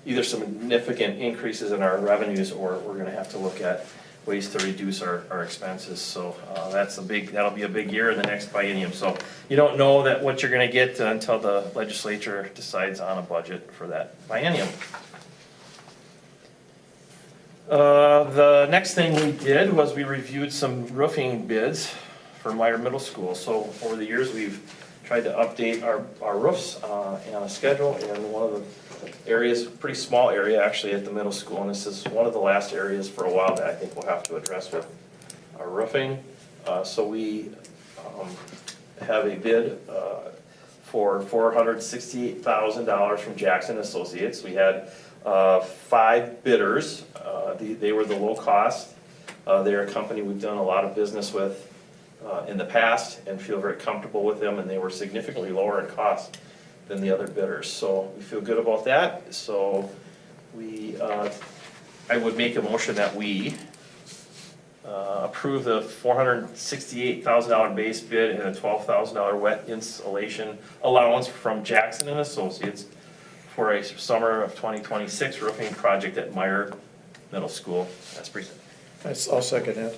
either some significant increases in our revenues, or we're gonna have to look at ways to reduce our expenses. So that'll be a big year in the next biennium. So you don't know what you're gonna get until the legislature decides on a budget for that biennium. The next thing we did was we reviewed some roofing bids for Meyer Middle School. So over the years, we've tried to update our roofs on a schedule, and one of the areas, pretty small area actually at the middle school, and this is one of the last areas for a while that I think we'll have to address with our roofing. So we have a bid for $468,000 from Jackson Associates. We had 5 bidders. They were the low cost. They're a company we've done a lot of business with in the past and feel very comfortable with them, and they were significantly lower in cost than the other bidders. So we feel good about that. So I would make a motion that we Approve the $468,000 base bid and a $12,000 wet insulation allowance from Jackson and Associates for a summer of 2026 roofing project at Meyer Middle School. That's presented. I'll second that.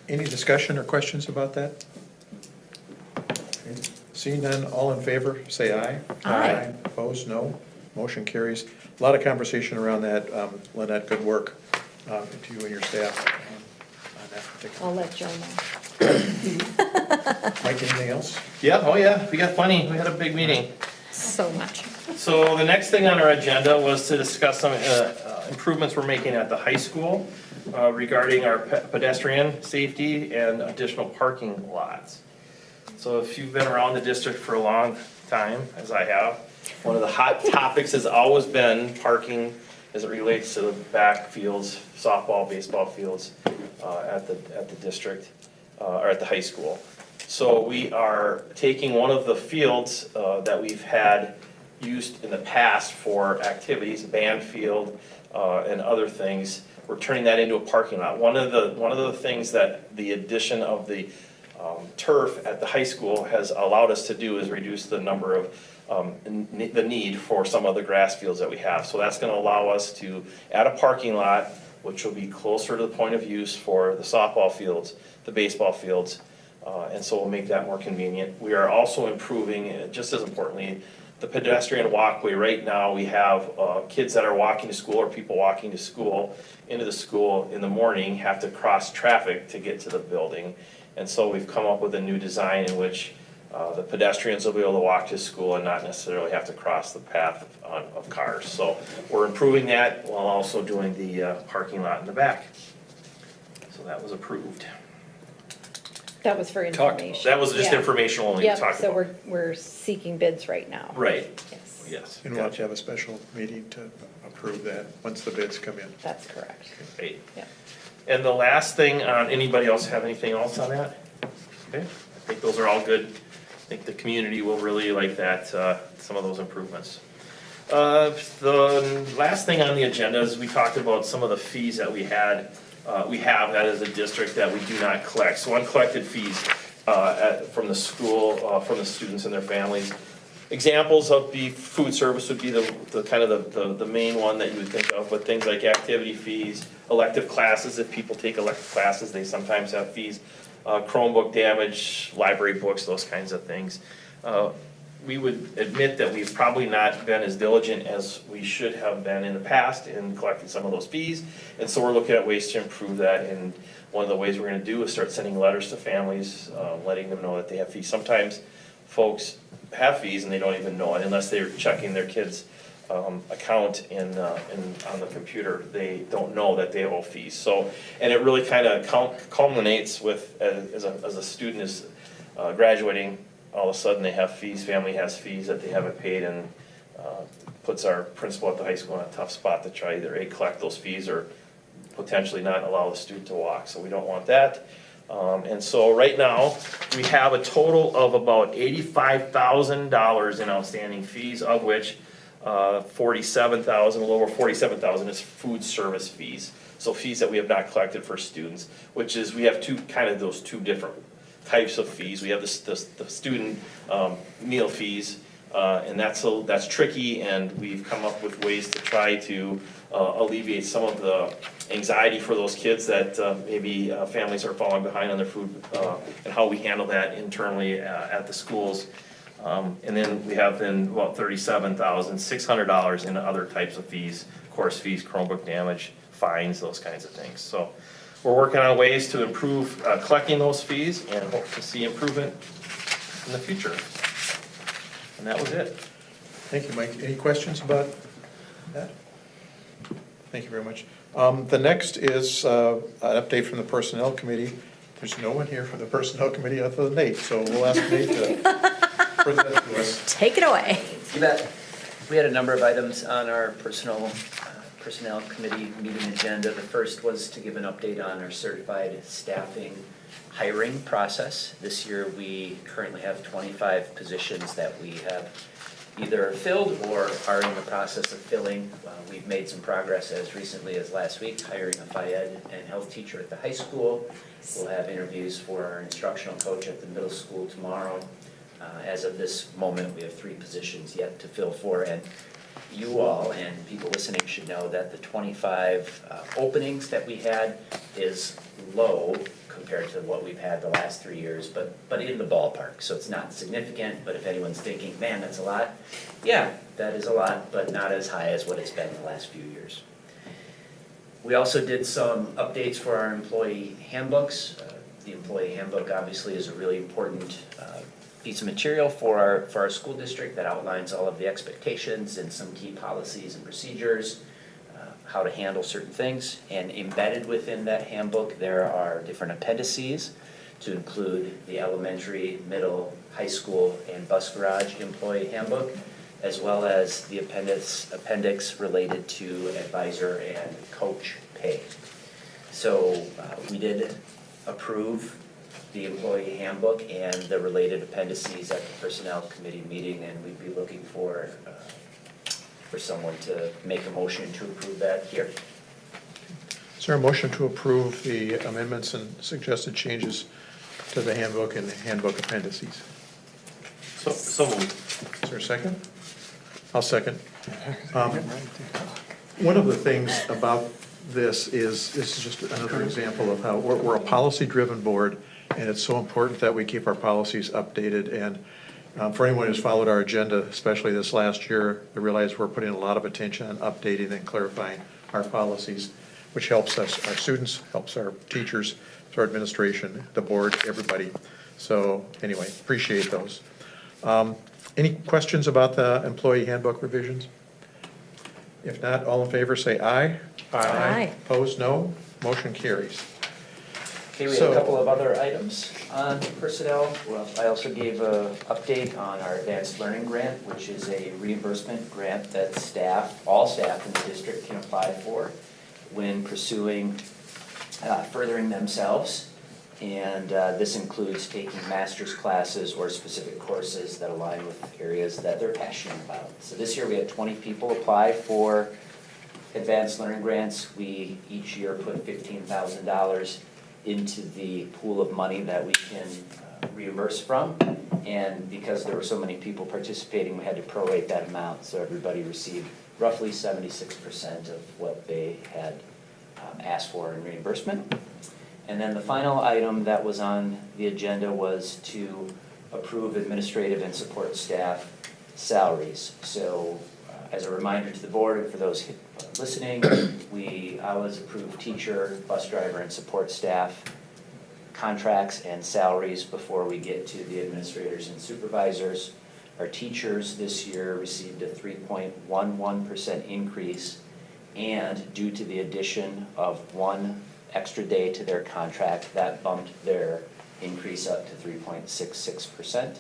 Any discussion or questions about that? Seeing none, all in favor, say aye. Aye. Opposed, no. Motion carries. A lot of conversation around that. Lynette, good work to you and your staff on that particular. I'll let Joe know. Mike, anything else? Yeah, oh yeah, we got plenty. We had a big meeting. So much. So the next thing on our agenda was to discuss some improvements we're making at the high school regarding our pedestrian safety and additional parking lots. So if you've been around the district for a long time, as I have, one of the hot topics has always been parking as it relates to the backfields, softball, baseball fields at the district or at the high school. So we are taking one of the fields that we've had used in the past for activities, band field and other things. We're turning that into a parking lot. One of the things that the addition of the turf at the high school has allowed us to do is reduce the number of the need for some of the grass fields that we have. So that's going to allow us to add a parking lot, which will be closer to the point of use for the softball fields, the baseball fields, and so we'll make that more convenient. We are also improving, just as importantly, the pedestrian walkway. Right now, we have kids that are walking to school or people walking to school, into the school in the morning, have to cross traffic to get to the building. And so we've come up with a new design in which the pedestrians will be able to walk to school and not necessarily have to cross the path of cars. So we're improving that while also doing the parking lot in the back. So that was approved. That was for information. That was just Yeah. informational only to Yep, talk so about. we're seeking bids right now. Right, Yes, yes. And we'll have to have a special meeting to approve that once the bids come in. that's correct. Great. Yep. And the last thing, anybody else have anything else on that? Okay, I think those are all good. I think the community will really like that, some of those improvements. The last thing on the agenda is we talked about some of the fees that we have that as a district that we do not collect. So uncollected fees from the school, from the students and their families. Examples of the food service would be the kind of the main one that you would think of, but things like activity fees, elective classes, if people take elective classes, they sometimes have fees. Chromebook damage, library books, those kinds of things. We would admit that we've probably not been as diligent as we should have been in the past in collecting some of those fees. And so we're looking at ways to improve that. And one of the ways we're gonna do is start sending letters to families, letting them know that they have fees. Sometimes folks have fees and they don't even know it unless they're checking their kids' account on the computer. They don't know that they owe fees. So, and it really kind of culminates with, as a student is graduating, all of a sudden they have fees, family has fees that they haven't paid, and puts our principal at the high school in a tough spot to try either collect those fees or potentially not allow the student to walk. So we don't want that. And so right now, we have a total of about $85,000 in outstanding fees, of which 47,000, a little over 47,000 is food service fees. So fees that we have not collected for students, which is, we have those two different types of fees. We have the student meal fees, and that's tricky, and we've come up with ways to try to alleviate some of the anxiety for those kids that maybe families are falling behind on their food, and how we handle that internally at the schools. And then we have about $37,600 in other types of fees, course fees, Chromebook damage, fines, those kinds of things. So we're working on ways to improve collecting those fees and hope to see improvement in the future. And that was it. Thank you, Mike. Any questions about that? Thank you very much. The next is an update from the Personnel Committee. There's no one here from the Personnel Committee other than Nate, so we'll ask Nate to present to us. Take it away. You bet. We had a number of items on our Personnel Committee meeting agenda. The first was to give an update on our certified staffing hiring process. This year, we currently have 25 positions that we have either filled or are in the process of filling. We've made some progress as recently as last week, hiring a Phy Ed and health teacher at the high school. We'll have interviews for our instructional coach at the middle school tomorrow. As of this moment, we have 3 positions yet to fill for, and you all and people listening should know that the 25 openings that we had is low compared to what we've had the last 3 years, but in the ballpark. So it's not significant, but if anyone's thinking, man, that's a lot, yeah, that is a lot, but not as high as what it's been the last few years. We also did some updates for our employee handbooks. The employee handbook obviously is a really important piece of material for our school district that outlines all of the expectations and some key policies and procedures, how to handle certain things. And embedded within that handbook, there are different appendices to include the elementary, middle, high school, and bus garage employee handbook, as well as the appendix related to advisor and coach pay. So we did approve the employee handbook and the related appendices at the personnel committee meeting, and we'd be looking for someone to make a motion to approve that here. Is there a motion to approve the amendments and suggested changes to the handbook and the handbook appendices? So moved. Is there a second? I'll second. One of the things about this is just another example of how we're a policy-driven board, and it's so important that we keep our policies updated. And for anyone who's followed our agenda, especially this last year, I realize we're putting a lot of attention on updating and clarifying our policies, which helps us, our students, helps our teachers, our administration, the board, everybody. So anyway, appreciate those. Any questions about the employee handbook revisions? If not, all in favor say aye. Aye. Opposed, no. Motion carries. Okay, we have a couple of other items on personnel. Well, I also gave an update on our advanced learning grant, which is a reimbursement grant that all staff in the district can apply for when pursuing furthering themselves. And this includes taking master's classes or specific courses that align with areas that they're passionate about. So this year we had 20 people apply for advanced learning grants. We each year put $15,000 into the pool of money that we can reimburse from. And because there were so many people participating, we had to prorate that amount. So everybody received roughly 76% of what they had asked for in reimbursement. And then the final item that was on the agenda was to approve administrative and support staff salaries. So as a reminder to the board and for those listening, we always approve teacher, bus driver, and support staff contracts and salaries before we get to the administrators and supervisors. Our teachers this year received a 3.11% increase, and due to the addition of 1 extra day to their contract, that bumped their increase up to 3.66%.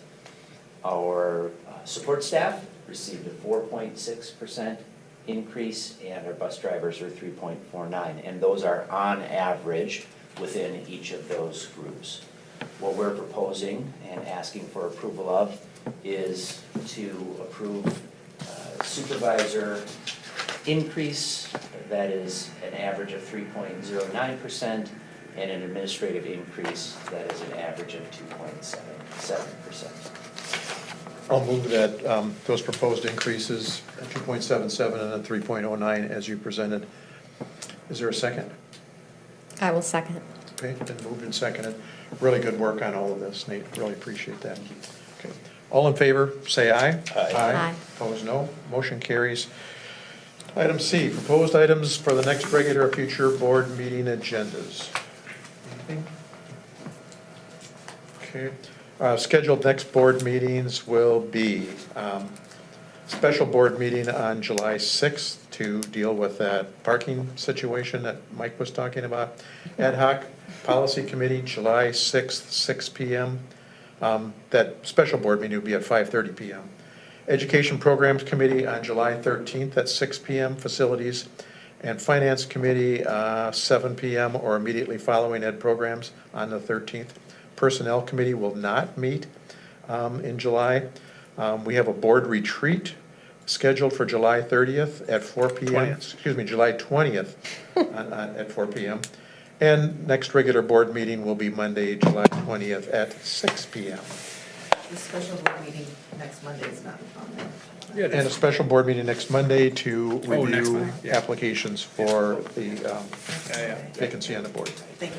Our support staff received a 4.6% increase, and our bus drivers are 3.49%, and those are on average within each of those groups. What we're proposing and asking for approval of is to approve supervisor increase that is an average of 3.09%, and an administrative increase that is an average of 2.77%. I'll move that those proposed increases, 2.77 and then 3.09 as you presented. Is there a second? I will second. Okay, been moved and seconded. Really good work on all of this, Nate. Really appreciate that. Okay, all in favor, say aye. Aye. Opposed, no. Motion carries. Item C, proposed items for the next regular or future board meeting agendas. Anything? Okay. Scheduled next board meetings will be special board meeting on July 6th to deal with that parking situation that Mike was talking about. Ad hoc policy committee, July 6th, 6 p.m. That special board meeting will be at 5:30 p.m. Education Programs Committee on July 13th at 6 p.m. Facilities and Finance Committee 7 p.m. or immediately following Ed Programs on the 13th. Personnel Committee will not meet in July. We have a board retreat scheduled for July 30th at 4 PM. 20th. Excuse me, July 20th at 4 PM. And next regular board meeting will be Monday, July 20th at 6 PM. The special board meeting next Monday is not on there. Yeah, it And a is. special board meeting next Monday to Oh, next review Monday, yeah. applications for the Yeah, yeah. vacancy on the board. Thank you.